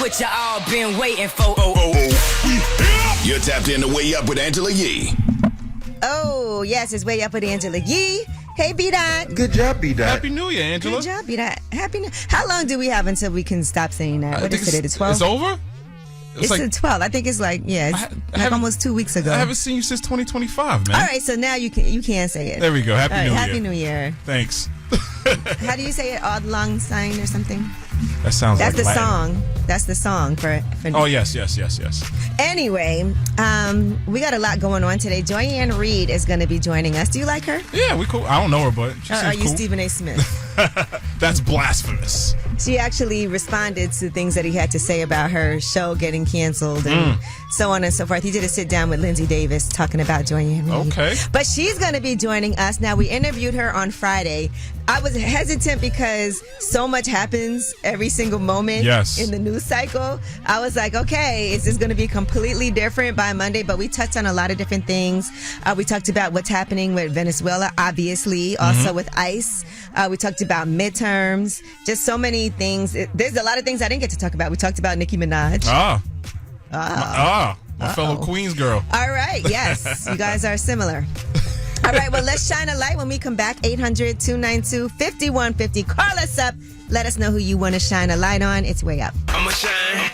what you all been waiting for. Oh. You're tapped in to Way Up with Angela Yee. Oh, yes, it's Way Up with Angela Yee. Hey, B-Dot. Good job, B-Dot. Happy New Year, Angela. Good job, B-Dot. How long do we have until we can stop saying that? What is today, the 12th? It's over? It's like, the 12th. I think it's like almost 2 weeks ago. I haven't seen you since 2025, man. All right, so now you can say it. There we go. Happy New Year. Happy New Year. Thanks. How do you say it? Odd long sign or something? That sounds That's like the Latin. song. That's the song for Oh, yes. Anyway, we got a lot going on today. Joyanne Reid is going to be joining us. Do you like her? Yeah, we cool. I don't know her, but she seems Are you cool. Stephen A. Smith? That's blasphemous. She actually responded to things that he had to say about her show getting canceled and so on and so forth. He did a sit down with Lindsay Davis talking about Joyanne Reid. Okay. But she's going to be joining us. Now, we interviewed her on Friday. I was hesitant because so much happens every single moment in the news cycle. I was like, okay, is this going to be completely different by Monday? But we touched on a lot of different things. We talked about what's happening with Venezuela, obviously, also with ICE. We talked about midterms, just so many things. There's a lot of things I didn't get to talk about. We talked about Nicki Minaj. My fellow Queens girl. All right, yes, you guys are similar. All right, well, let's shine a light when we come back. 800-292-5150. Call us up. Let us know who you want to shine a light on. It's Way Up. I'ma shine.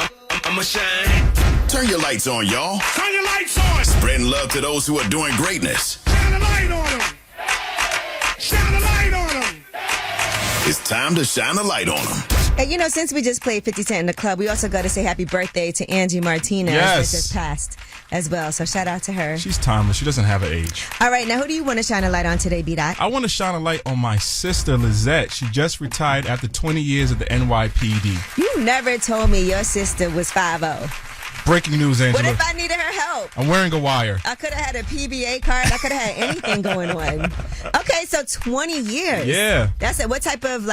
Turn your lights on, y'all. Turn your lights on. Spreading love to those who are doing greatness. Shine a light on them. Shine a light on them. It's time to shine a light on them. And since we just played 50 Cent in the club, we also got to say happy birthday to Angie Martinez that just passed as well. So shout out to her. She's timeless. She doesn't have an age. All right, now who do you want to shine a light on today, B-Dot? I want to shine a light on my sister, Lizette. She just retired after 20 years at the NYPD. You never told me your sister was 5'0". Breaking news, Angela. What if I needed her help? I'm wearing a wire. I could have had a PBA card. I could have had anything going on. Okay, so 20 years. Yeah. That's it. What type of,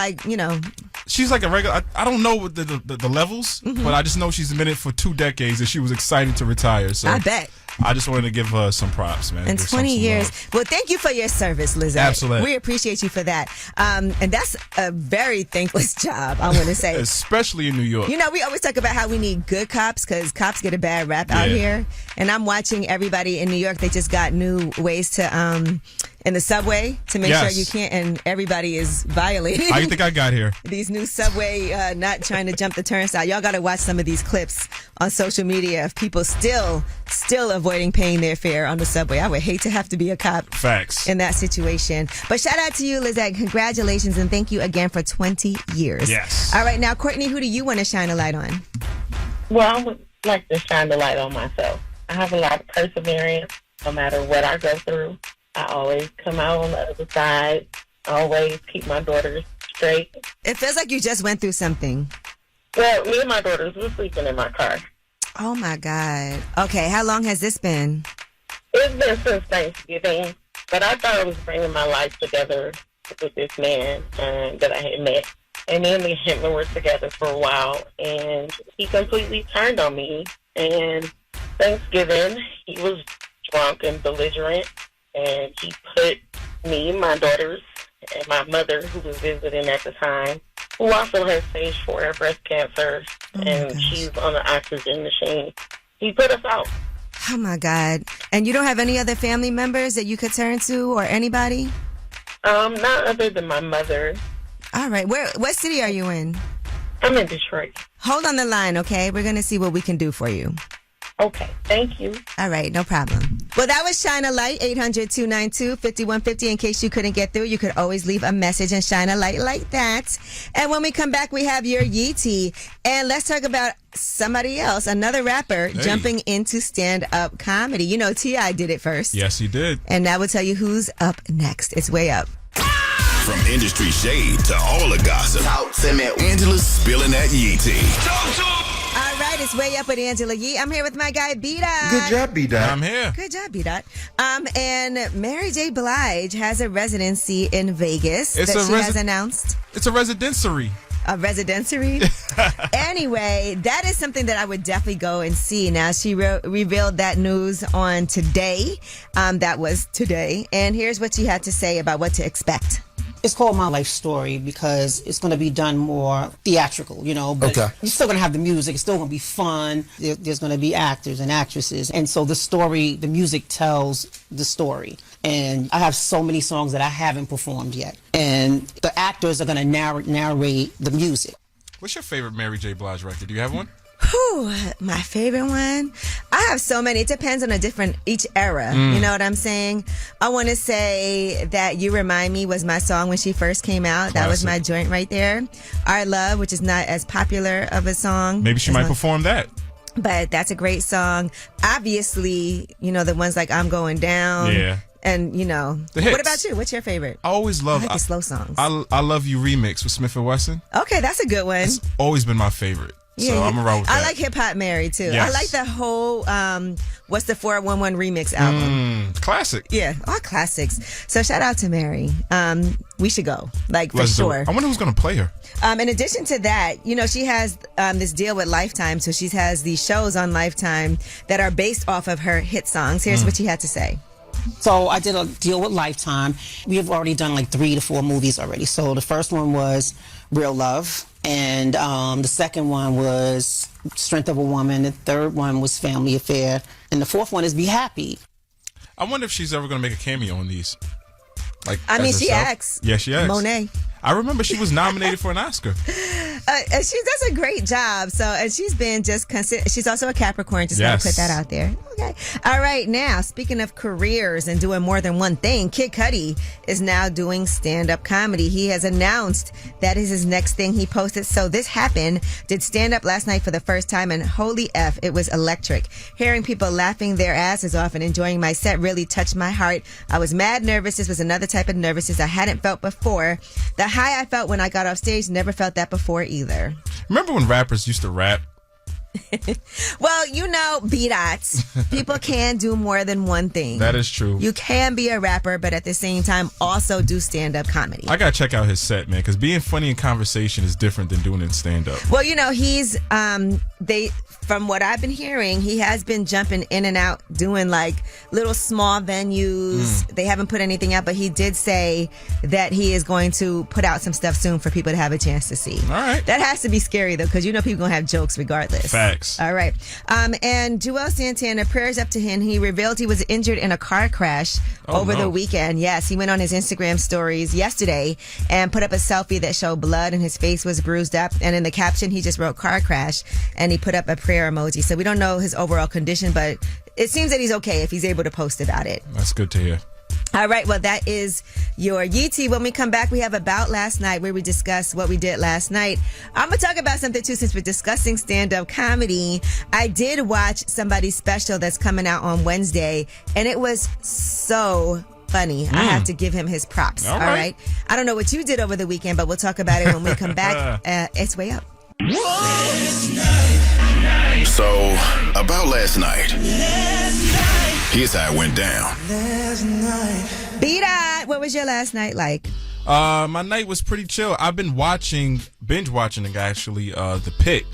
She's like a regular. I don't know the levels, but I just know she's been in it for 2 decades and she was excited to retire. So I bet. I just wanted to give her some props, man. And 20 years. Love. Well, thank you for your service, Lizette. Absolutely. We appreciate you for that. And that's a very thankless job, I want to say. Especially in New York. We always talk about how we need good cops because cops get a bad rap out here. And I'm watching everybody in New York. They just got new ways to, in the subway to make sure you can't, and everybody is violating. How you think I got here? These new subway, not trying to jump the turnstile. Y'all got to watch some of these clips on social media of people still avoiding paying their fare on the subway. I would hate to have to be a cop. Facts. In that situation. But shout out to you, Lizette. Congratulations, and thank you again for 20 years. Yes. All right, now, Courtney, who do you want to shine a light on? Well, I would like to shine the light on myself. I have a lot of perseverance. No matter what I go through, I always come out on the other side. I always keep my daughters straight. It feels like you just went through something. Well, me and my daughters were sleeping in my car. Oh, my God. Okay, how long has this been? It's been since Thanksgiving, but I thought I was bringing my life together with this man that I had met. And then me and him were together for a while, and he completely turned on me. And Thanksgiving, he was drunk and belligerent, and he put me, my daughters, and my mother, who was visiting at the time, who also has stage 4 breast cancer, and she's on an oxygen machine. He put us out. Oh, my God. And you don't have any other family members that you could turn to or anybody? Not other than my mother. All right. What city are you in? I'm in Detroit. Hold on the line, okay? We're going to see what we can do for you. Okay. Thank you. All right. No problem. Well, that was Shine a Light, 800-292-5150. In case you couldn't get through, you could always leave a message and shine a light like that. And when we come back, we have your Yeetie. And let's talk about somebody else, another rapper jumping into stand-up comedy. You know, T.I. did it first. Yes, he did. And now we'll tell you who's up next. It's Way Up. From industry shade to all the gossip, Angela's spilling that Yee tea. All right, it's Way Up with Angela Yee. I'm here with my guy, B-Dot. Good job, B-Dot. I'm here. Good job, B-Dot. And Mary J. Blige has a residency in Vegas that she has announced. It's a residency. A residency? Anyway, that is something that I would definitely go and see. Now, she revealed that news on today. That was today. And here's what she had to say about what to expect. It's called My Life Story because it's going to be done more theatrical, but you're still going to have the music. It's still going to be fun. There's going to be actors and actresses. And so the music tells the story. And I have so many songs that I haven't performed yet. And the actors are going to narrate the music. What's your favorite Mary J. Blige record? Do you have one? Whew, my favorite one? I have so many. It depends on each era. You know what I'm saying? I want to say that You Remind Me was my song when she first came out. Classic. That was my joint right there. Our Love, which is not as popular of a song. Maybe she might perform that. But that's a great song. Obviously, the ones like I'm Going Down. Yeah. And, what about you? What's your favorite? I always love... I like the slow songs. I Love You remix with Smith & Wesson. Okay, that's a good one. It's always been my favorite. Yeah, so I'm going to roll with that. I like Hip Hop Mary, too. Yes. I like the whole, what's the 411 remix album? Classic. Yeah, all classics. So shout out to Mary. We should go, for sure. I wonder who's going to play her. In addition to that, she has this deal with Lifetime. So she has these shows on Lifetime that are based off of her hit songs. Here's what she had to say. So I did a deal with Lifetime. We have already done 3 to 4 movies already. So the first one was Real Love. And the second one was Strength of a Woman. The third one was Family Affair. And the fourth one is Be Happy. I wonder if she's ever going to make a cameo in these. She acts. Yeah, she acts. Monet. I remember she was nominated for an Oscar. And she does a great job. And she's been she's also a Capricorn. Just want to put that out there. Okay. All right. Now, speaking of careers and doing more than one thing, Kid Cudi is now doing stand-up comedy. He has announced that is his next thing. He posted, so this happened. Did stand-up last night for the first time, and holy F, it was electric. Hearing people laughing their asses off and enjoying my set really touched my heart. I was mad nervous. This was another type of nervousness I hadn't felt before. The high I felt when I got off stage, never felt that before either. Remember when rappers used to rap? Well, B-dots. People can do more than one thing. That is true. You can be a rapper, but at the same time, also do stand-up comedy. I got to check out his set, man, because being funny in conversation is different than doing it in stand-up. Well, he's, from what I've been hearing, he has been jumping in and out, doing little small venues. They haven't put anything out, but he did say that he is going to put out some stuff soon for people to have a chance to see. All right. That has to be scary, though, because people going to have jokes regardless. Facts. All right. And Joel Santana, prayers up to him. He revealed he was injured in a car crash over the weekend. Yes, he went on his Instagram stories yesterday and put up a selfie that showed blood and his face was bruised up. And in the caption, he just wrote car crash and he put up a prayer emoji. So we don't know his overall condition, but it seems that he's okay if he's able to post about it. That's good to hear. All right, well, that is your Yeetie. When we come back, we have About Last Night, where we discuss what we did last night. I'm going to talk about something, too, since we're discussing stand-up comedy. I did watch somebody's special that's coming out on Wednesday, and it was so funny. I have to give him his props. All right. I don't know what you did over the weekend, but we'll talk about it when we come back. It's Way Up. So, about last night. Here's how it went down. B-Dot, what was your last night like? My night was pretty chill. I've been binge watching actually, The Pit.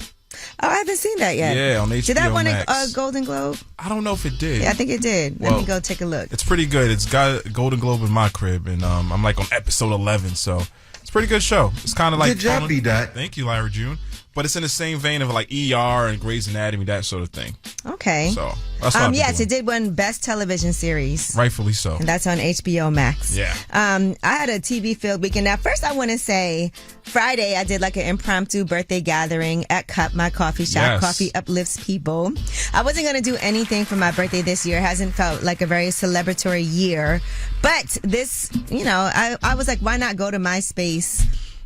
Oh, I haven't seen that yet. Yeah, on HBO Did that win a Golden Globe? I don't know if it did. Yeah, I think it did. Let me go take a look. It's pretty good. It's got a Golden Globe in my crib, and I'm on episode 11, so it's a pretty good show. It's kind of like... Good job, B-Dot. Thank you, Lyra June. But it's in the same vein of ER and Grey's Anatomy, that sort of thing. Okay. So that's what yes, it did win Best Television Series. Rightfully so. And that's on HBO Max. Yeah. I had a TV-filled weekend. Now, first I want to say, Friday I did an impromptu birthday gathering at Cup, my coffee shop. Yes. Coffee uplifts people. I wasn't going to do anything for my birthday this year. It hasn't felt like a very celebratory year. But this, I was like, why not go to my space?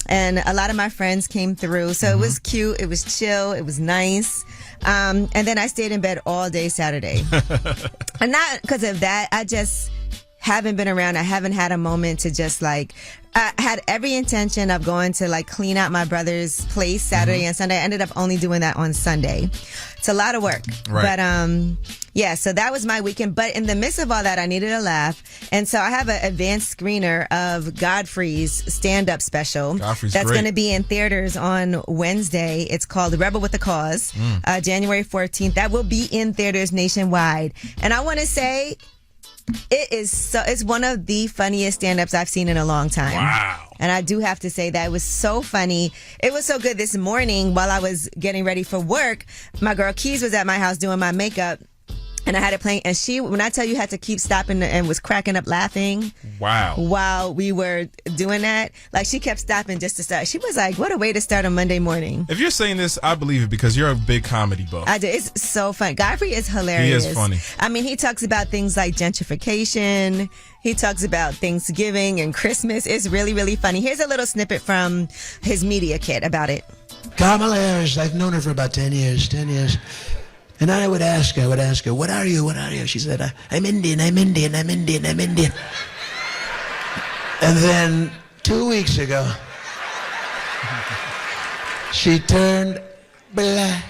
And a lot of my friends came through. So it was cute. It was chill. It was nice. And then I stayed in bed all day Saturday. And not because of that. I just haven't been around. I haven't had a moment to just I had every intention of going to clean out my brother's place Saturday and Sunday. I ended up only doing that on Sunday. It's a lot of work. Right. But yeah, so that was my weekend. But in the midst of all that, I needed a laugh. And so I have an advanced screener of Godfrey's stand-up special. Godfrey's that's great. going to be in theaters on Wednesday. It's called Rebel with a Cause, January 14th. That will be in theaters nationwide. And I want to say, It's one of the funniest stand-ups I've seen in a long time. Wow. And I do have to say that it was so funny. It was so good this morning while I was getting ready for work. My girl Keys was at my house doing my makeup. And I had it playing, and she, when I tell you, had to keep stopping and was cracking up laughing. Wow. While we were doing that. Like, she kept stopping just to start. She was like, what a way to start a Monday morning. If you're saying this, I believe it because you're a big comedy buff. I do. It's so fun. Godfrey is hilarious. He is funny. I mean, he talks about things like gentrification. He talks about Thanksgiving and Christmas. It's really, really funny. Here's a little snippet from his media kit about it. Kamala Harris, I've known her for about 10 years. And I would ask her, what are you? She said, I'm Indian. And then 2 weeks ago, she turned black.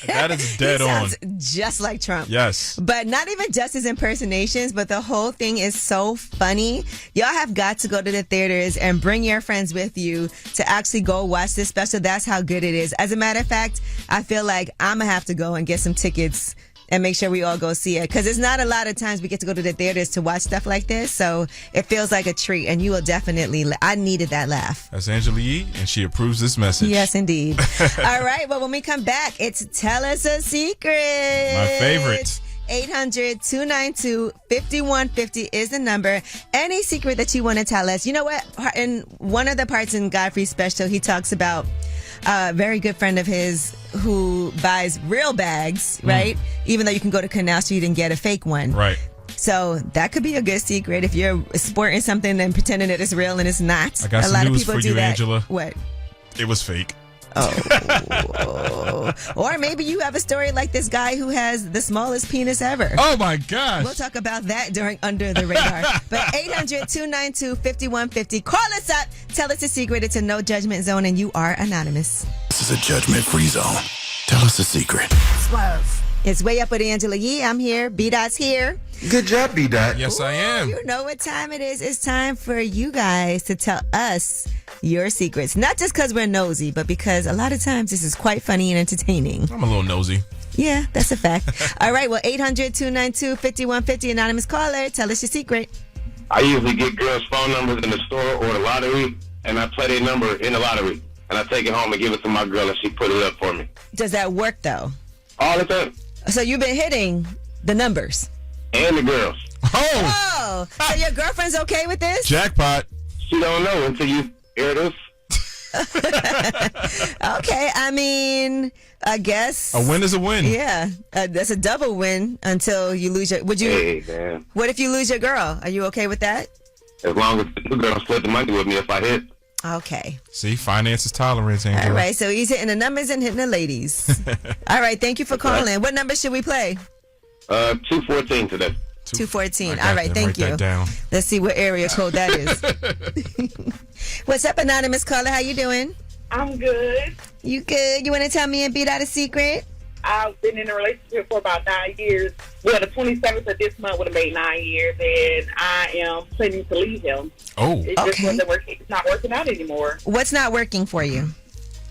That is dead on. Just like Trump. Yes. But not even just his impersonations, but the whole thing is so funny. Y'all have got to go to the theaters and bring your friends with you to actually go watch this special. That's how good it is. As a matter of fact, I feel like I'm going to have to go and get some tickets and make sure we all go see it. Because it's not a lot of times we get to go to the theaters to watch stuff like this. So it feels like a treat. And you will definitely, I needed that laugh. That's Angela Yee, and she approves this message. Yes, indeed. All right. Well, when we come back, it's Tell Us a Secret. My favorite. 800-292-5150 is the number. Any secret that you want to tell us. You know what? In one of the parts in Godfrey's special, he talks about a very good friend of his who buys real bags, right? Even though you can go to Canal Street and get a fake one. Right. So that could be a good secret if you're sporting something and pretending that it's real and it's not. I got a some lot news of people for do you, that. Angela. What? It was fake. Oh. Or maybe you have a story like this guy who has the smallest penis ever. Oh my gosh. We'll talk about that during Under the Radar. But 800-292-5150. Call us up. Tell us a secret. It's a no judgment zone and you are anonymous. This is a judgment-free zone. Tell us a secret. Swerve. It's Way Up with Angela Yee. I'm here. B-Dot's here. Good job, B-Dot. Yes, I am. You know what time it is. It's time for you guys to tell us your secrets. Not just because we're nosy, but because a lot of times this is quite funny and entertaining. I'm a little nosy. Yeah, that's a fact. All right, well, 800-292-5150, anonymous caller. Tell us your secret. I usually get girls' phone numbers in the store or the lottery, and I play their number in the lottery. And I take it home and give it to my girl, and she put it up for me. Does that work, though? All the time. So you've been hitting the numbers? And the girls. Oh, so your girlfriend's okay with this? Jackpot. She don't know until you hear this. Okay, I mean, I guess a win is a win. Yeah, that's a double win until you lose your. Would you? Hey, man. What if you lose your girl? Are you okay with that? As long as the new girl split the money with me if I hit. Okay. See, finances tolerance, Angela. All right, so he's hitting the numbers and hitting the ladies. All right, thank you for calling. Right. What number should we play? 214 today. 214. All right, thank you. That down. Let's see what area code that is. What's up, anonymous caller? How you doing? I'm good. You good? You want to tell me and beat out a secret? I've been in a relationship for about 9 years. Well, the 27th of this month would have made 9 years, and I am planning to leave him. Oh, it just wasn't working. It's not working out anymore. What's not working for you?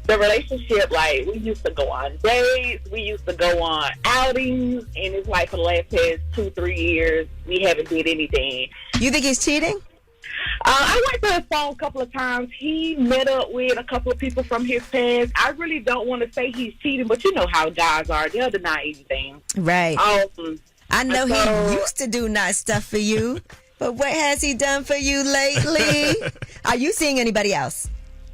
The relationship, like, we used to go on dates, we used to go on outings, and it's like for the last 2-3 years, we haven't did anything. You think he's cheating? I went to his phone a couple of times. He met up with a couple of people from his past. I really don't want to say he's cheating, but you know how guys are. They'll deny anything. Right. I know he used to do nice stuff for you, but what has he done for you lately? Are you seeing anybody else?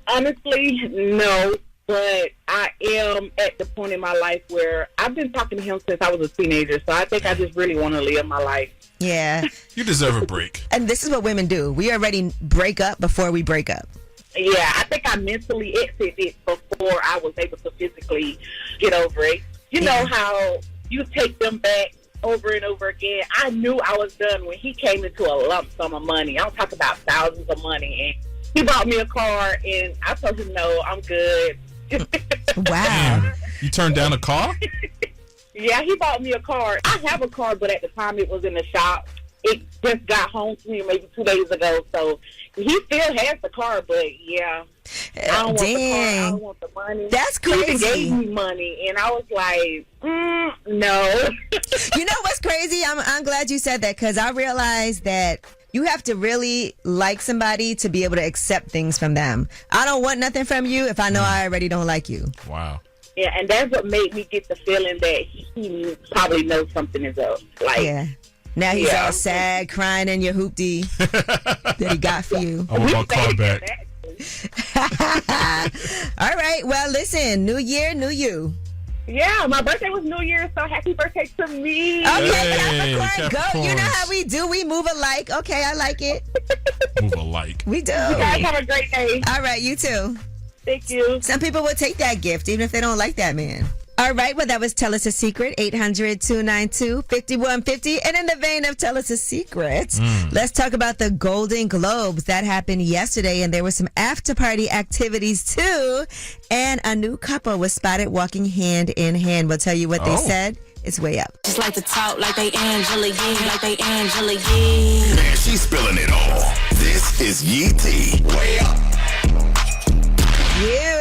Honestly, no. But I am at the point in my life where I've been talking to him since I was a teenager, so I think I just really want to live my life. Yeah. You deserve a break. And this is what women do. We already break up before we break up. Yeah, I think I mentally exited before I was able to physically get over it. You know how you take them back over and over again. I knew I was done when he came into a lump sum of money. I'm talking about thousands of money. And he bought me a car, and I told him, no, I'm good. Wow. Damn. You turned down a car? Yeah, he bought me a car. I have a car, but at the time it was in the shop. It just got home to me maybe 2 days ago. So he still has the car, but yeah. I don't want the car. I don't want the money. That's crazy. He gave me money, and I was like, no. You know what's crazy? I'm glad you said that, because I realized that you have to really like somebody to be able to accept things from them. I don't want nothing from you if I know I already don't like you. Wow. Yeah, and that's what made me get the feeling that he probably knows something is up. Like, yeah. Now he's all sad, crying in your hoopty that he got for you. I want my car back. All right. Well, listen. New year, new you. Yeah, my birthday was New Year's, so happy birthday to me. Okay, Capricorn, go. You know how we do. We move alike. Okay, I like it. Move alike. We do. You guys have a great day. All right, you too. Thank you. Some people will take that gift, even if they don't like that man. All right, well, that was Tell Us a Secret, 800-292-5150. And in the vein of Tell Us a Secret, let's talk about the Golden Globes. That happened yesterday, and there were some after-party activities, too. And a new couple was spotted walking hand in hand. We'll tell you what they said. It's way up. Just like to talk like they Angela Yee, like they Angela Yee. Man, she's spilling it all. This is Yee T. Way up.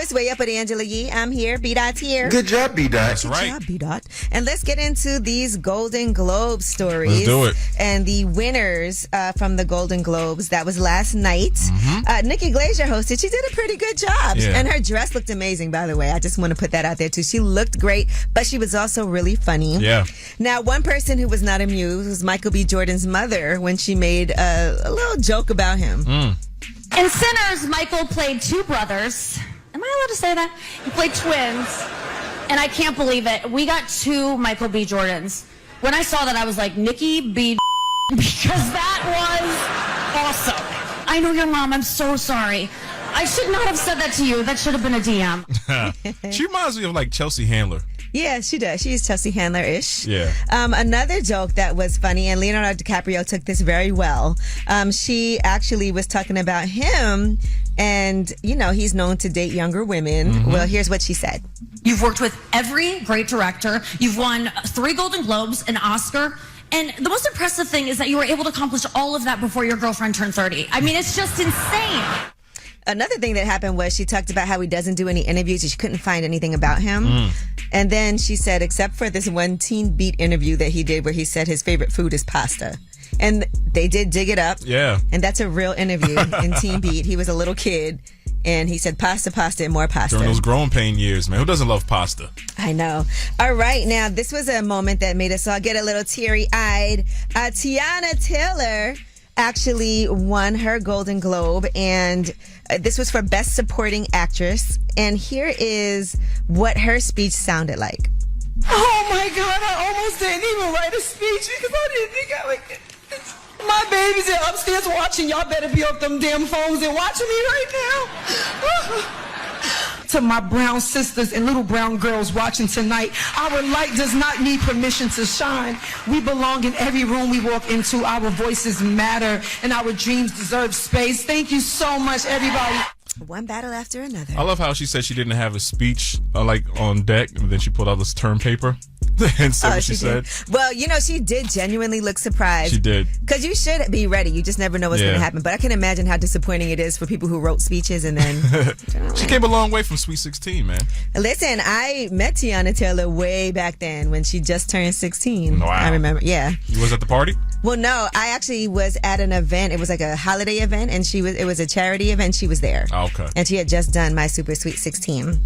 It's Way Up with Angela Yee. I'm here. B-Dot's here. Good job, B-Dot. That's right. Good job, B-Dot. And let's get into these Golden Globe stories. Let's do it. And the winners from the Golden Globes. That was last night. Nikki Glaser hosted. She did a pretty good job. Yeah. And her dress looked amazing, by the way. I just want to put that out there, too. She looked great, but she was also really funny. Yeah. Now, one person who was not amused was Michael B. Jordan's mother when she made a little joke about him. In Sinners, Michael played two brothers. Am I allowed to say that? He played twins. And I can't believe it. We got two Michael B. Jordans. When I saw that, I was like, Nikki B. because that was awesome. I know your mom. I'm so sorry. I should not have said that to you. That should have been a DM. She reminds me of like Chelsea Handler. Yeah, she does. She's Chelsea Handler-ish. Yeah. Another joke that was funny, and Leonardo DiCaprio took this very well. She actually was talking about him, and, you know, he's known to date younger women. Well, here's what she said. You've worked with every great director. You've won 3 Golden Globes, an Oscar. And the most impressive thing is that you were able to accomplish all of that before your girlfriend turned 30. I mean, it's just insane. Another thing that happened was she talked about how he doesn't do any interviews and she couldn't find anything about him. And then she said, except for this one Teen Beat interview that he did where he said his favorite food is pasta. And they did dig it up. Yeah. And that's a real interview in Teen Beat. He was a little kid and he said pasta, pasta, and more pasta. During those growing pain years, man. Who doesn't love pasta? I know. All right. Now, this was a moment that made us all get a little teary-eyed. Tiana Taylor actually won her Golden Globe, and this was for Best Supporting Actress. And here is what her speech sounded like. Oh my God, I almost didn't even write a speech because I didn't think I would. My babies are upstairs watching. Y'all better be off them damn phones and watching me right now. To my brown sisters and little brown girls watching tonight, our light does not need permission to shine. We belong in every room we walk into. Our voices matter and our dreams deserve space. Thank you so much, everybody. One battle after another. I love how she said she didn't have a speech like on deck, and then she pulled out this term paper and said what she said. Well, you know, she did genuinely look surprised. She did. Because you should be ready. You just never know what's going to happen. But I can imagine how disappointing it is for people who wrote speeches and then... She came a long way from Sweet 16, man. Listen, I met Tiana Taylor way back then when she just turned 16. Wow. I remember, yeah. You was at the party? Well, no, I actually was at an event. It was like a holiday event, and it was a charity event. She was there. Oh, okay. And she had just done my Super Sweet 16.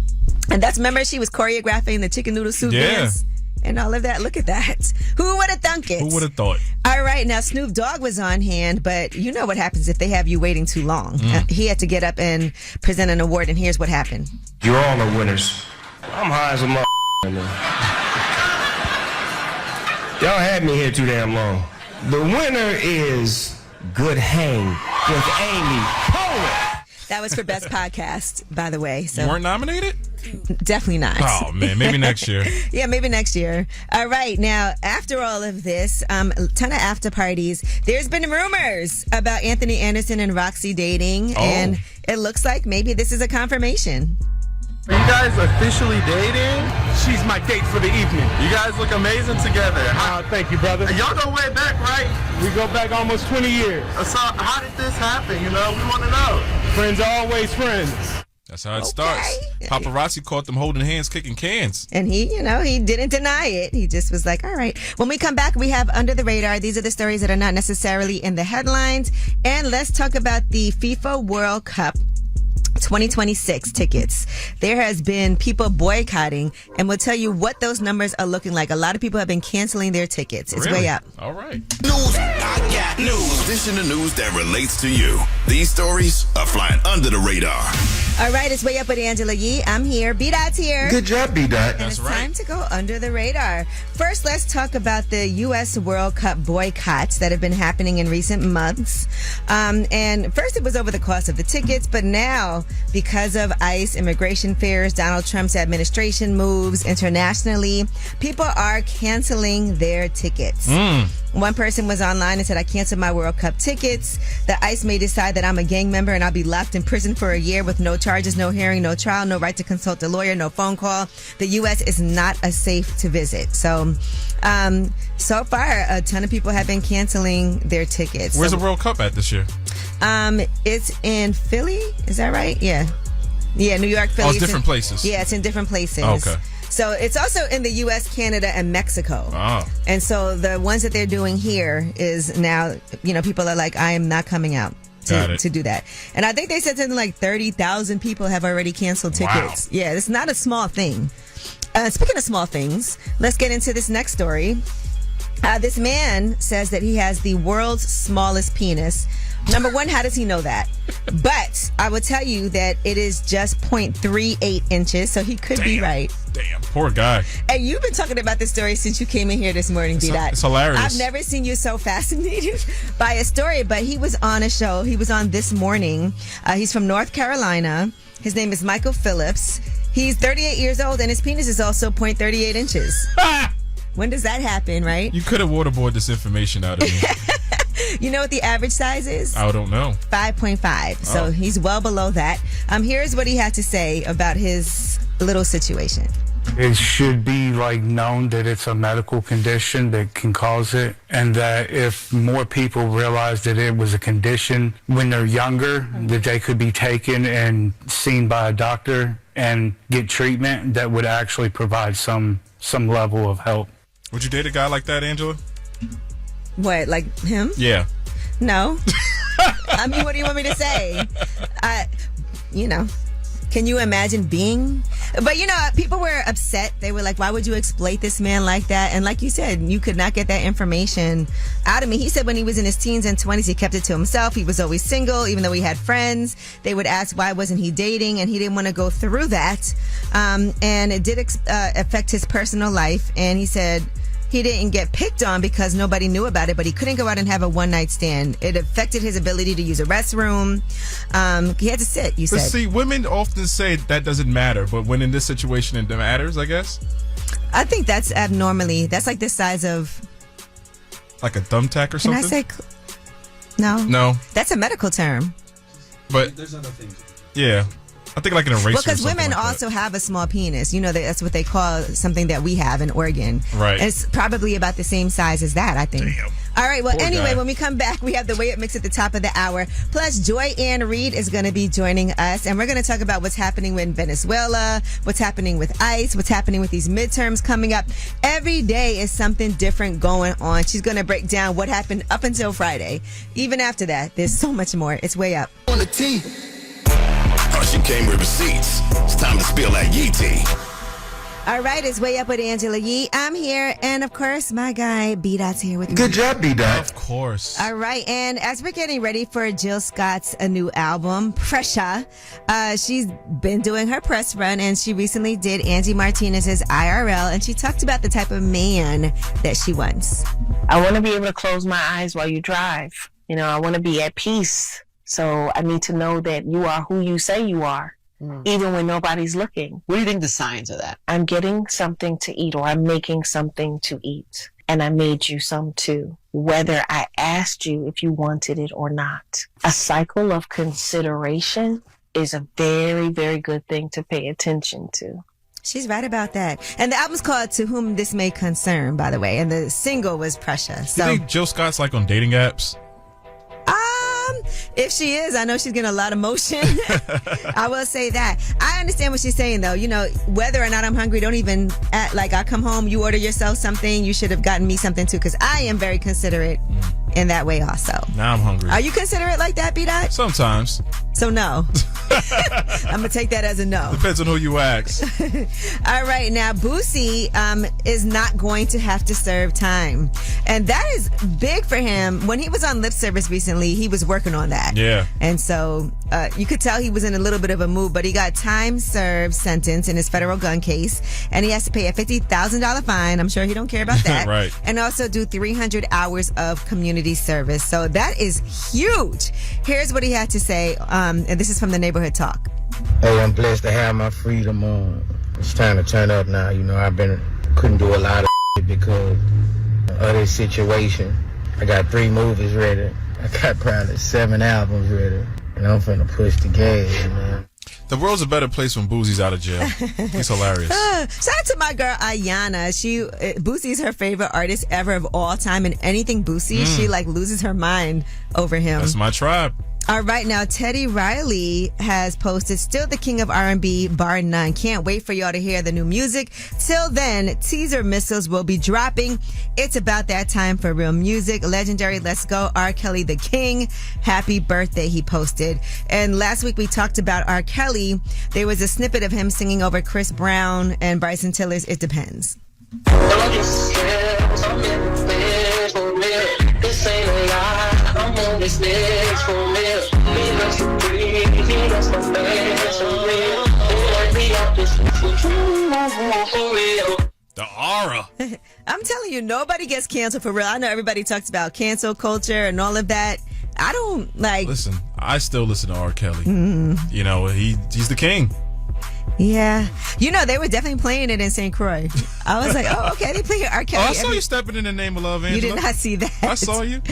And remember, she was choreographing the chicken noodle soup dance and all of that. Look at that. Who would have thunk it? Who would have thought? All right, now Snoop Dogg was on hand, but you know what happens if they have you waiting too long. He had to get up and present an award, and here's what happened. You all are winners. I'm high as a mother. Y'all had me here too damn long. The winner is Good Hang with Amy Poehler. That was for Best Podcast, by the way. So you weren't nominated? Definitely not. Oh, man. Maybe next year. Yeah, maybe next year. All right. Now, after all of this, a ton of after parties. There's been rumors about Anthony Anderson and Roxy dating. And it looks like maybe this is a confirmation. Are you guys officially dating? She's my date for the evening. You guys look amazing together. Thank you, brother. Y'all go way back, right? We go back almost 20 years. So how did this happen? You know, we want to know. Friends are always friends. That's how it starts. Paparazzi caught them holding hands, kicking cans. And he didn't deny it. He just was like, all right. When we come back, we have Under the Radar. These are the stories that are not necessarily in the headlines. And let's talk about the FIFA World Cup 2026 tickets. There has been people boycotting, and we'll tell you what those numbers are looking like. A lot of people have been canceling their tickets. It's way up. All right. News. I got news. This is the news that relates to you. These stories are flying under the radar. All right, it's Way Up with Angela Yee. I'm here. B-Dot's here. Good job, B-Dot. And it's time to go under the radar. First, let's talk about the U.S. World Cup boycotts that have been happening in recent months. And first, it was over the cost of the tickets, but now, because of ICE, immigration fears, Donald Trump's administration moves internationally, people are canceling their tickets. One person was online and said, I canceled my World Cup tickets. The ICE may decide that I'm a gang member and I'll be locked in prison for a year with no charges, no hearing, no trial, no right to consult a lawyer, no phone call. The U.S. is not a safe to visit. So far, a ton of people have been canceling their tickets. Where's the World Cup at this year? It's in Philly. Is that right? Yeah. Yeah, New York, Philly. Oh, it's different places. Yeah, it's in different places. Oh, okay. So it's also in the U.S., Canada, and Mexico. Oh. And so the ones that they're doing here is now, people are like, I am not coming out to do that. And I think they said something like 30,000 people have already canceled tickets. Wow. Yeah, it's not a small thing. Speaking of small things, let's get into this next story. This man says that he has the world's smallest penis. Number one, how does he know that? But I will tell you that it is just 0.38 inches, so he could be right. Damn, poor guy. And you've been talking about this story since you came in here this morning, B-Dot. It's hilarious. I've never seen you so fascinated by a story, but he was on a show. He was on This Morning. He's from North Carolina. His name is Michael Phillips. He's 38 years old, and his penis is also 0.38 inches. When does that happen, right? You could have waterboarded this information out of me. You know what the average size is? I don't know. 5.5. So he's well below that. Here's what he had to say about his little situation. It should be known that it's a medical condition that can cause it, and that if more people realize that it was a condition when they're younger, that they could be taken and seen by a doctor and get treatment that would actually provide some level of help. Would you date a guy like that, Angela? What, like him? Yeah. No. I mean, what do you want me to say? Can you imagine being? But, people were upset. They were like, why would you exploit this man like that? And like you said, you could not get that information out of me. He said when he was in his teens and 20s, he kept it to himself. He was always single, even though he had friends. They would ask, why wasn't he dating? And he didn't want to go through that. And it did affect his personal life. And he said he didn't get picked on because nobody knew about it, but he couldn't go out and have a one-night stand. It affected his ability to use a restroom. He had to sit, you said. But see, women often say that doesn't matter, but when in this situation it matters, I guess? I think that's abnormally. That's like the size of... Like a thumbtack or something? Can I say... No. No. That's a medical term. But... There's other things. Yeah. I think like an eraser. Well, because women like also have a small penis. That's what they call something that we have, an organ. Right. And it's probably about the same size as that, I think. Damn. All right. Well, Poor anyway, guy. when we come back, we have the Way Up Mix at the top of the hour. Plus, Joy Ann Reid is going to be joining us, and we're going to talk about what's happening in Venezuela, what's happening with ICE, what's happening with these midterms coming up. Every day is something different going on. She's going to break down what happened up until Friday. Even after that, there's so much more. It's Way Up. On the T. She came with receipts. It's time to spill that Yee tea. All right, it's Way Up with Angela Yee. I'm here, and of course, my guy B-Dot's here with me. Good job, B-Dot. Of course. All right, and as we're getting ready for Jill Scott's new album, Pressure, she's been doing her press run, and she recently did Angie Martinez's IRL, and she talked about the type of man that she wants. I want to be able to close my eyes while you drive. I want to be at peace. So I need to know that you are who you say you are, even when nobody's looking. What do you think the signs of that? I'm getting something to eat, or I'm making something to eat. And I made you some too, whether I asked you if you wanted it or not. A cycle of consideration is a very, very good thing to pay attention to. She's right about that. And the album's called To Whom This May Concern, by the way. And the single was Precious. Do you think Jill Scott's like on dating apps? If she is, I know she's getting a lot of motion. I will say that. I understand what she's saying, though. You know, whether or not I'm hungry, don't even act like I come home, you order yourself something, you should have gotten me something too, because I am very considerate in that way also. Now I'm hungry. Are you considerate like that, B-Dot? Sometimes. So no. I'm going to take that as a no. Depends on who you ask. All right. Now, Boosie is not going to have to serve time. And that is big for him. When he was on lip service recently, he was working on that. Yeah. And so you could tell he was in a little bit of a mood, but he got time served sentence in his federal gun case. And he has to pay a $50,000 fine. I'm sure he don't care about that. Right. And also do 300 hours of community service. So that is huge. Here's what he had to say. And this is from the Neighborhood Talk. Hey, I'm blessed to have my freedom. It's time to turn up now. You know, couldn't do a lot of because of this situation. I got 3 movies ready. I got probably 7 albums ready. And I'm finna push the gas, man. The world's a better place when Boosie's out of jail. He's hilarious. Shout out to my girl Ayana. Boosie's her favorite artist ever of all time, and anything Boosie, she like loses her mind over him. That's my tribe. All right, now Teddy Riley has posted, still the king of R&B, bar none. Can't wait for y'all to hear the new music. Till then, teaser missiles will be dropping. It's about that time for real music. Legendary Let's Go, R. Kelly the King. Happy birthday, he posted. And last week we talked about R. Kelly. There was a snippet of him singing over Chris Brown and Bryson Tiller's It Depends. This ain't a lie. I'm on this next for real. He loves to breathe. He loves my fans for real. Be out this for real. The aura. I'm telling you, nobody gets canceled for real. I know everybody talks about cancel culture and all of that. I don't like. Listen, I still listen to R. Kelly. You know, he's the king. Yeah. You know, they were definitely playing it in St. Croix. I was like, oh, okay, they play R. Kelly. I saw you stepping in the name of love, Angela. You did not see that. I saw you.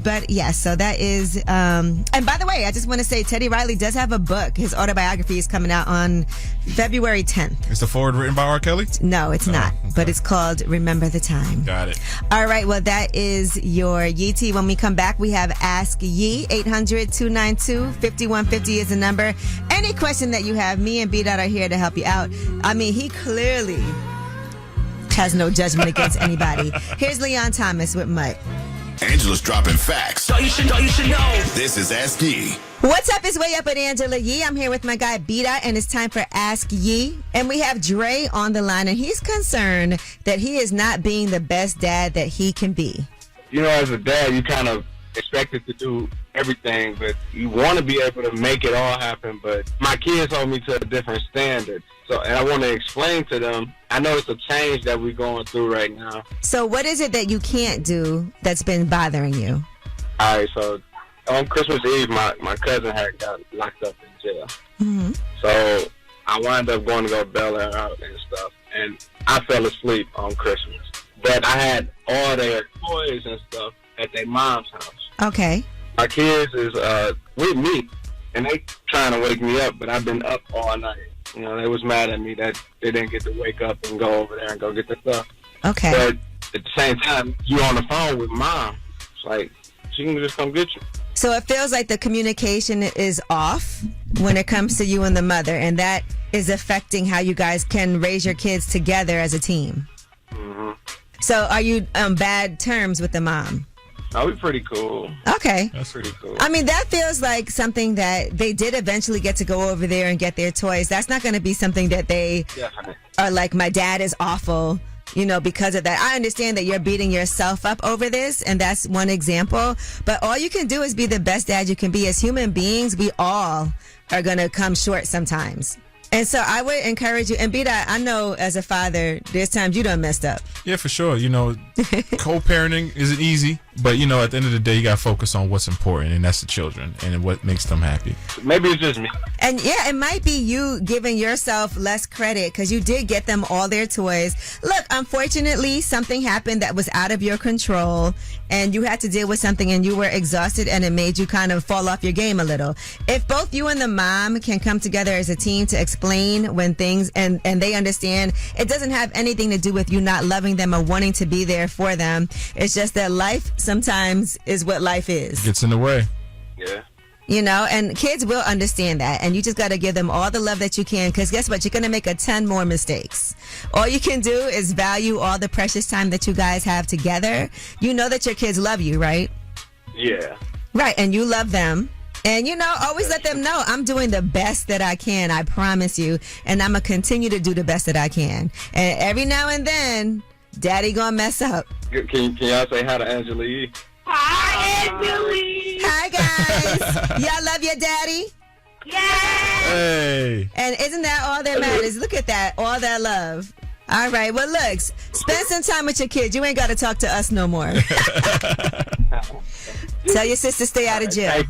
But yeah, so that is, and by the way, I just want to say Teddy Riley does have a book. His autobiography is coming out on February 10th. Is the forward written by R. Kelly? No, it's not. Okay. But it's called Remember the Time. Got it. All right, well, that is your Yee Tea. When we come back, we have Ask Yee. 800-292-5150 is the number. Any question that you have, me and B-Dot are here to help you out. I mean, he clearly has no judgment against anybody. Here's Leon Thomas with Mutt. Angela's dropping facts. So you should know. This is Ask Yee. What's up? It's Way Up with Angela Yee. I'm here with my guy B-Dot, and it's time for Ask Yee. And we have Dre on the line, and he's concerned that he is not being the best dad that he can be. You know, as a dad, you kind of expected to do everything, but you want to be able to make it all happen. But my kids hold me to a different standard. So, and I want to explain to them, I know it's a change that we're going through right now. So what is it that you can't do that's been bothering you? All right, so on Christmas Eve, my cousin had got locked up in jail. Mm-hmm. So I wound up going to go bail her out and stuff. And I fell asleep on Christmas. But I had all their toys and stuff at their mom's house. Okay. My kids is with me, and they trying to wake me up, but I've been up all night. You know, they was mad at me that they didn't get to wake up and go over there and go get the stuff. Okay. But at the same time, you on the phone with mom. It's like, she can just come get you. So it feels like the communication is off when it comes to you and the mother, and that is affecting how you guys can raise your kids together as a team. Mm-hmm. So are you on bad terms with the mom? Oh, we're pretty cool. Okay. That's pretty cool. I mean, that feels like something that they did eventually get to go over there and get their toys. That's not going to be something that they are like, my dad is awful, you know, because of that. I understand that you're beating yourself up over this, and that's one example. But all you can do is be the best dad you can be. As human beings, we all are going to come short sometimes. And so I would encourage you, and B-Dot, I know as a father, there's times you done messed up. Yeah, for sure. You know, co-parenting isn't easy. But, you know, at the end of the day, you got to focus on what's important, and that's the children and what makes them happy. Maybe it's just me. And yeah, it might be you giving yourself less credit because you did get them all their toys. Look, unfortunately, something happened that was out of your control and you had to deal with something and you were exhausted and it made you kind of fall off your game a little. If both you and the mom can come together as a team to explain when things and they understand, it doesn't have anything to do with you not loving them or wanting to be there for them. It's just that life sometimes is what life is. Gets in the way. Yeah. You know, and kids will understand that. And you just got to give them all the love that you can because guess what? You're going to make a ton more mistakes. All you can do is value all the precious time that you guys have together. You know that your kids love you, right? Yeah. Right. And you love them. And, you know, always let them know I'm doing the best that I can. I promise you. And I'm going to continue to do the best that I can. And every now and then, Daddy going to mess up. Can y'all say hi to Angela Yee? Hi, Angela. Hi, guys. Y'all love your daddy? Yes. Hey. And isn't that all that matters? Look at that. All that love. All right. Well, look, spend some time with your kids. You ain't got to talk to us no more. Tell your sister stay out of jail.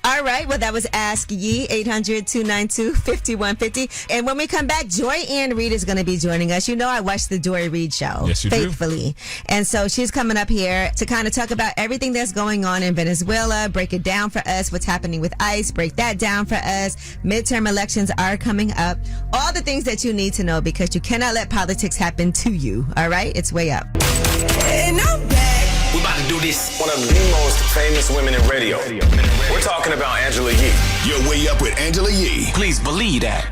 All right. Well, that was Ask Yee, 800-292-5150. And when we come back, Joy Ann Reid is going to be joining us. You know, I watch the Joy Reid show faithfully. And so she's coming up here to kind of talk about everything that's going on in Venezuela, break it down for us, what's happening with ICE, break that down for us. Midterm elections are coming up. All the things that you need to know because you cannot let politics happen to you. All right? It's way up. And I'm back. We're about to do this. One of the most famous women in radio. We're talking about Angela Yee. You're way up with Angela Yee. Please believe that.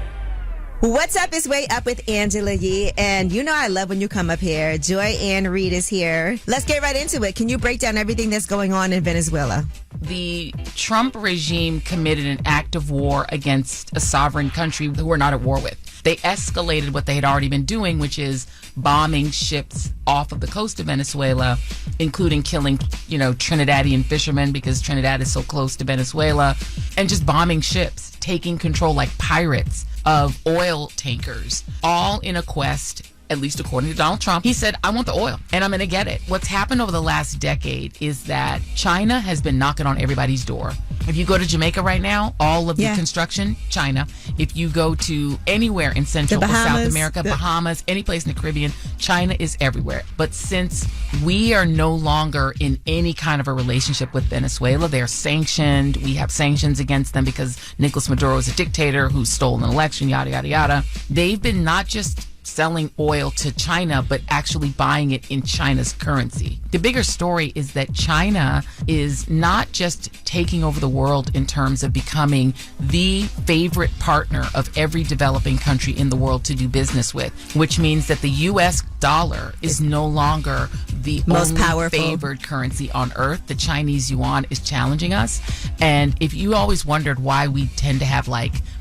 What's up is Way Up with Angela Yee. And you know I love when you come up here. Joy Ann Reid is here. Let's get right into it. Can you break down everything that's going on in Venezuela? The Trump regime committed an act of war against a sovereign country who we're not at war with. They escalated what they had already been doing, which is bombing ships off of the coast of Venezuela, including killing, Trinidadian fishermen because Trinidad is so close to Venezuela, and just bombing ships, taking control like pirates of oil tankers, all in a quest, at least according to Donald Trump. He said, I want the oil and I'm going to get it. What's happened over the last decade is that China has been knocking on everybody's door. If you go to Jamaica right now, all of the construction, China. If you go to anywhere in Central or South America, Bahamas, any place in the Caribbean, China is everywhere. But since we are no longer in any kind of a relationship with Venezuela, they're sanctioned. We have sanctions against them because Nicolas Maduro is a dictator who stole an election, yada, yada, yada. They've been not just selling oil to China, but actually buying it in China's currency. The bigger story is that China is not just taking over the world in terms of becoming the favorite partner of every developing country in the world to do business with, which means that the U.S. dollar is no longer the most only powerful favored currency on earth. The Chinese yuan is challenging us. And if you always wondered why we tend to have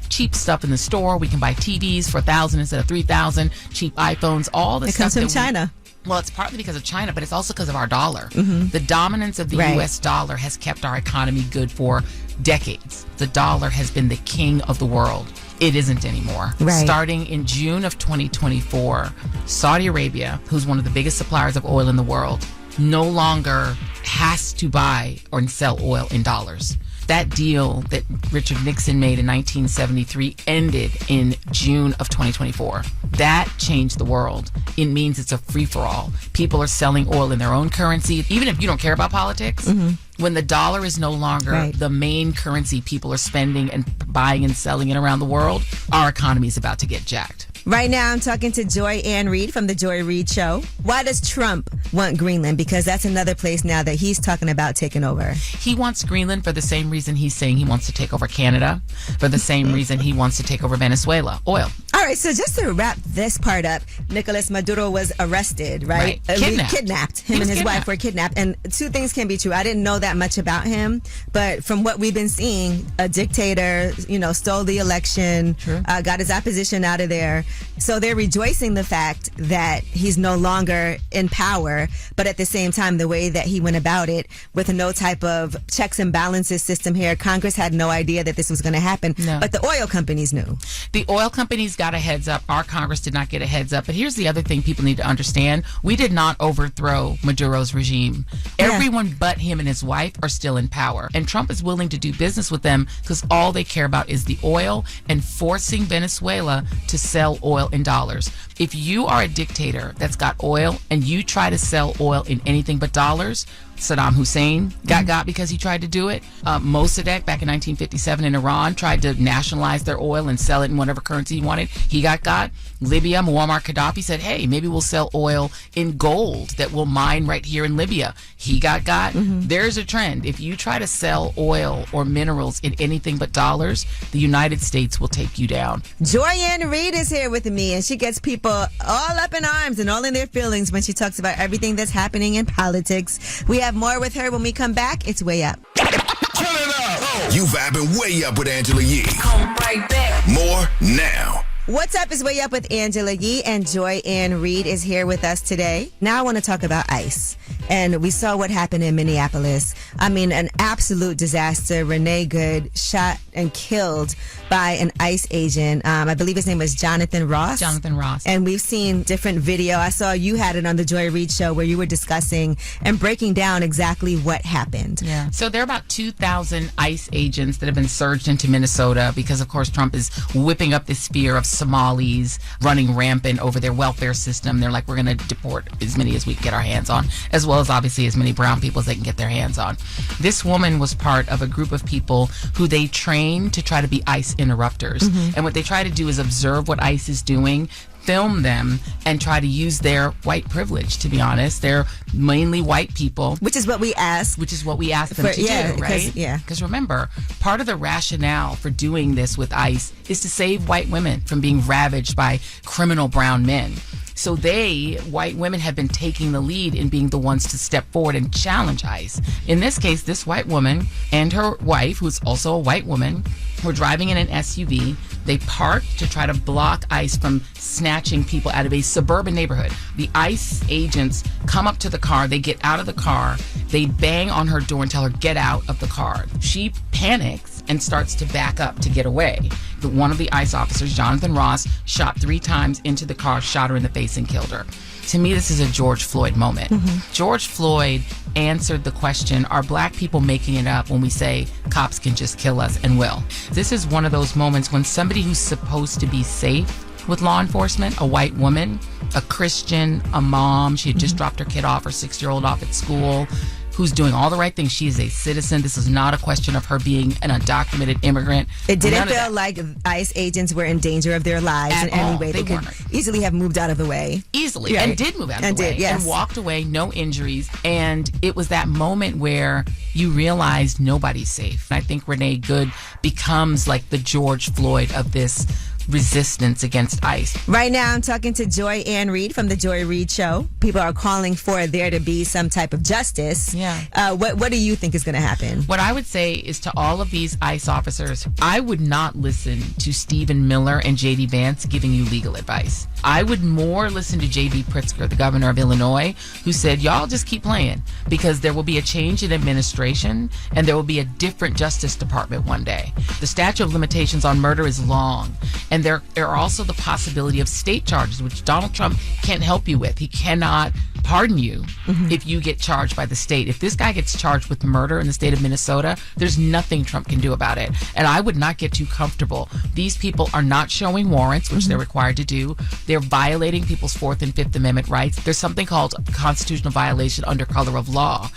cheap stuff in the store, we can buy TVs for $1,000 instead of $3,000, cheap iPhones, all the stuff. It comes from China. Well, it's partly because of China, but it's also because of our dollar. Mm-hmm. The dominance of the U.S. dollar has kept our economy good for decades. The dollar has been the king of the world. It isn't anymore. Right. Starting in June of 2024, Saudi Arabia, who's one of the biggest suppliers of oil in the world, no longer has to buy or sell oil in dollars. That deal that Richard Nixon made in 1973 ended in June of 2024. That changed the world. It means it's a free-for-all. People are selling oil in their own currency. Even if you don't care about politics, when the dollar is no longer the main currency people are spending and buying and selling it around the world, our economy is about to get jacked. Right now, I'm talking to Joy Ann Reid from The Joy Reid Show. Why does Trump want Greenland? Because that's another place now that he's talking about taking over. He wants Greenland for the same reason he's saying he wants to take over Canada, for the same reason he wants to take over Venezuela, oil. All right, so just to wrap this part up, Nicolas Maduro was arrested, right? Kidnapped. Him and his wife were kidnapped. And two things can be true. I didn't know that much about him, but from what we've been seeing, a dictator, stole the election, got his opposition out of there. So they're rejoicing the fact that he's no longer in power, but at the same time, the way that he went about it with no type of checks and balances system here, Congress had no idea that this was going to happen, but the oil companies knew. The oil companies got got a heads up. Our Congress did not get a heads up. But here's the other thing people need to understand. We did not overthrow Maduro's regime. Everyone but him and his wife are still in power. And Trump is willing to do business with them because all they care about is the oil and forcing Venezuela to sell oil in dollars. If you are a dictator that's got oil and you try to sell oil in anything but dollars, Saddam Hussein got because he tried to do it. Mossadegh back in 1957 in Iran tried to nationalize their oil and sell it in whatever currency he wanted. He got. Libya, Muammar Gaddafi said, hey, maybe we'll sell oil in gold that we'll mine right here in Libya. He got. There's a trend. If you try to sell oil or minerals in anything but dollars, the United States will take you down. Joy-Ann Reid is here with me, and she gets people all up in arms and all in their feelings when she talks about everything that's happening in politics. We have more with her when we come back. It's Way Up. Turn it up. You vibing Way Up with Angela Yee. Come right back. More now. What's up is Way Up with Angela Yee, and Joy-Ann Reid is here with us today. Now I want to talk about ICE. And we saw what happened in Minneapolis. I mean, an absolute disaster. Renee Good shot and killed by an ICE agent. I believe his name was Jonathan Ross. Jonathan Ross. And we've seen different video. I saw you had it on the Joy Reid show where you were discussing and breaking down exactly what happened. Yeah. So there are about 2,000 ICE agents that have been surged into Minnesota because, of course, Trump is whipping up this fear of Somalis running rampant over their welfare system. They're like, we're going to deport as many as we can get our hands on, as well as obviously as many brown people as they can get their hands on. This woman was part of a group of people who they trained to try to be ICE interrupters. And what they try to do is observe what ICE is doing, film them, and try to use their white privilege, to be honest. They're mainly white people. Which is what we ask. Which is what we ask them to do, right? Because remember, part of the rationale for doing this with ICE is to save white women from being ravaged by criminal brown men. So white women, have been taking the lead in being the ones to step forward and challenge ICE. In this case, this white woman and her wife, who's also a white woman, were driving in an SUV. They parked to try to block ICE from snatching people out of a suburban neighborhood. The ICE agents come up to the car. They get out of the car. They bang on her door and tell her, get out of the car. She panics and starts to back up to get away. But one of the ICE officers, Jonathan Ross, shot 3 times into the car, shot her in the face and killed her. To me, this is a George Floyd moment. George Floyd answered the question, are black people making it up when we say cops can just kill us and will? This is one of those moments when somebody who's supposed to be safe with law enforcement, a white woman, a Christian, a mom, she had just dropped her kid off, her 6-year-old off at school, who's doing all the right things. She is a citizen. This is not a question of her being an undocumented immigrant. It didn't feel like ICE agents were in danger of their lives in any way. They could easily have moved out of the way. Easily. And did move out of the way. And walked away, no injuries. And it was that moment where you realized nobody's safe. And I think Renee Good becomes like the George Floyd of this resistance against ICE. Right now, I'm talking to Joy-Ann Reid from the Joy Reid Show. People are calling for there to be some type of justice. Yeah. What do you think is going to happen? What I would say is to all of these ICE officers, I would not listen to Stephen Miller and J.D. Vance giving you legal advice. I would more listen to J.B. Pritzker, the governor of Illinois, who said, y'all just keep playing because there will be a change in administration and there will be a different Justice Department one day. The statute of limitations on murder is long. And there are also the possibility of state charges, which Donald Trump can't help you with. He cannot pardon you if you get charged by the state. If this guy gets charged with murder in the state of Minnesota, there's nothing Trump can do about it. And I would not get too comfortable. These people are not showing warrants, which they're required to do. They're violating people's 4th and 5th Amendment rights. There's something called constitutional violation under color of law.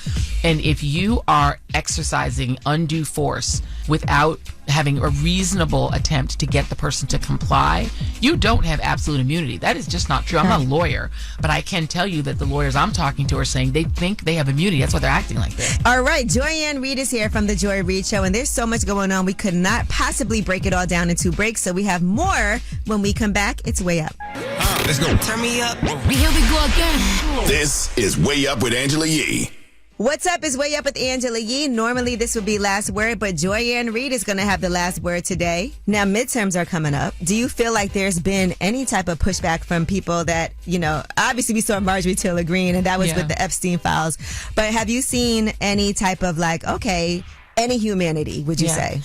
And if you are exercising undue force without having a reasonable attempt to get the person to comply, you don't have absolute immunity. That is just not true. I'm not a lawyer, but I can tell you that the lawyers I'm talking to are saying they think they have immunity. That's why they're acting like this. All right, Joy-Ann Reid is here from the Joy Reid Show, and there's so much going on. We could not possibly break it all down in 2 breaks, so we have more when we come back. It's Way Up. Let's go. Turn me up. Here we go again. This is Way Up with Angela Yee. What's up is Way Up with Angela Yee. Normally this would be last word, but Joy-Ann Reid is going to have the last word today. Now, midterms are coming up. Do you feel like there's been any type of pushback from people that, obviously we saw Marjorie Taylor Greene, and that was with the Epstein files. But have you seen any type of any humanity, would you say?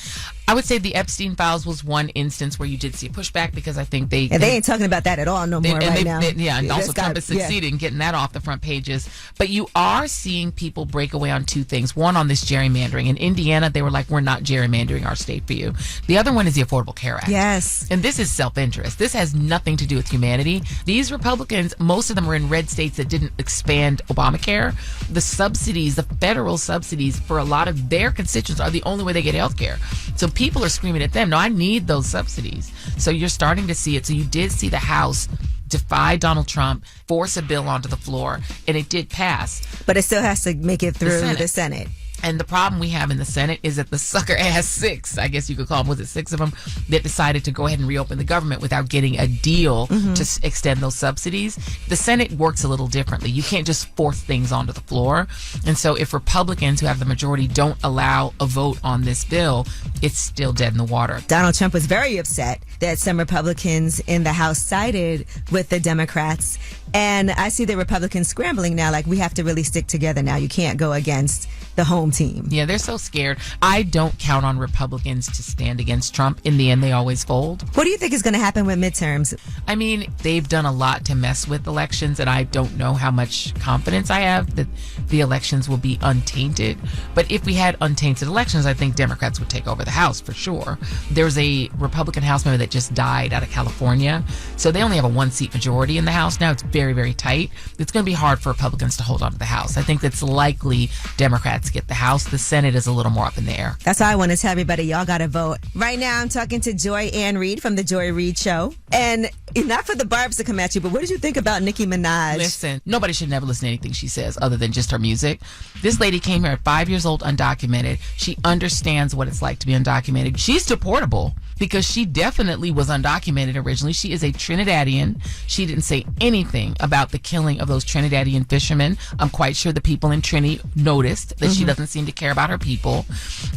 I would say the Epstein files was one instance where you did see a pushback because I think they ain't talking about that at all no more right now. And also Trump has succeeded in getting that off the front pages. But you are seeing people break away on two things. One, on this gerrymandering. In Indiana, they were like, we're not gerrymandering our state for you. The other one is the Affordable Care Act. Yes. And this is self-interest. This has nothing to do with humanity. These Republicans, most of them are in red states that didn't expand Obamacare. The subsidies, the federal subsidies for a lot of their constituents are the only way they get health care. So people are screaming at them, no, I need those subsidies. So you're starting to see it. So you did see the House defy Donald Trump, force a bill onto the floor, and it did pass. But it still has to make it through the Senate. And the problem we have in the Senate is that the sucker ass six, I guess you could call them, was it six of them, that decided to go ahead and reopen the government without getting a deal to extend those subsidies. The Senate works a little differently. You can't just force things onto the floor. And so if Republicans who have the majority don't allow a vote on this bill, it's still dead in the water. Donald Trump was very upset that some Republicans in the House sided with the Democrats. And I see the Republicans scrambling now, like, we have to really stick together now. You can't go against the home team. Yeah, they're so scared. I don't count on Republicans to stand against Trump. In the end, they always fold. What do you think is going to happen with midterms? I mean, they've done a lot to mess with elections, and I don't know how much confidence I have that the elections will be untainted. But if we had untainted elections, I think Democrats would take over the House for sure. There's a Republican House member that just died out of California, so they only have a one-seat majority in the House now. It's very, very tight. It's going to be hard for Republicans to hold on to the House. I think that's likely Democrats get the House. The Senate is a little more up in the air. That's all I want to tell everybody. Y'all got to vote. Right now, I'm talking to Joy Ann Reid from The Joy Reid Show. And not for the barbs to come at you, but what did you think about Nicki Minaj? Listen, nobody should never listen to anything she says other than just her music. This lady came here at 5 years old, undocumented. She understands what it's like to be undocumented. She's deportable because she definitely was undocumented originally. She is a Trinidadian. She didn't say anything about the killing of those Trinidadian fishermen. I'm quite sure the people in Trini noticed that she doesn't seem to care about her people.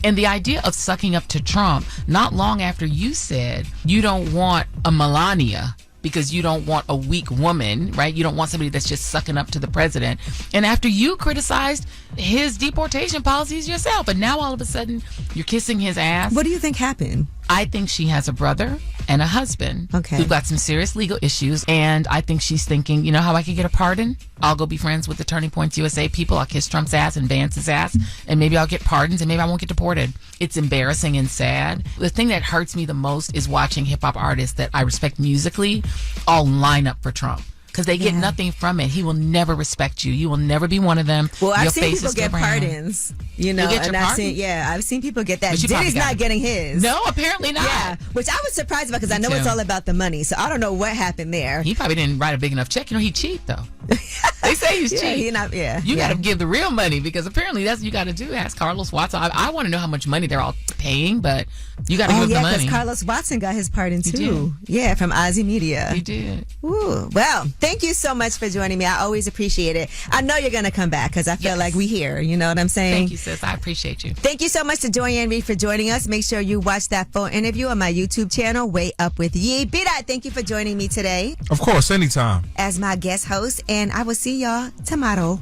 And the idea of sucking up to Trump, not long after you said you don't want a Melania because you don't want a weak woman, right? You don't want somebody that's just sucking up to the president. And after you criticized his deportation policies yourself, and now all of a sudden you're kissing his ass. What do you think happened? I think she has a brother and a husband who've got some serious legal issues, and I think she's thinking, you know how I could get a pardon? I'll go be friends with the Turning Points USA people. I'll kiss Trump's ass and Vance's ass, and maybe I'll get pardons, and maybe I won't get deported. It's embarrassing and sad. The thing that hurts me the most is watching hip-hop artists that I respect musically all line up for Trump. Because they get nothing from it. He will never respect you. You will never be one of them. Well, Your I've seen face people is get still brown. pardons. You know, You get your and pardon? I've seen people get that. But you probably Diddy's got not it. getting his. No, apparently not. Yeah, which I was surprised about because I know too. it's all about the money. So I don't know what happened there. He probably didn't write a big enough check. You know, he cheat though. They say he's cheap. You got to give the real money because apparently that's what you got to do. Ask Carlos Watson. I want to know how much money they're all paying, but you got to give the money. because Carlos Watson got his pardon too. Yeah, from Ozzy Media. He did. Ooh, well, thank you so much for joining me. I always appreciate it. I know you're going to come back because I feel like we here. You know what I'm saying? Thank you, sis. I appreciate you. Thank you so much to Joy Ann Reid for joining us. Make sure you watch that full interview on my YouTube channel, Way Up With Yee. B-Dot, thank you for joining me today Of course, anytime. as my guest host, and I will see y'all tomorrow.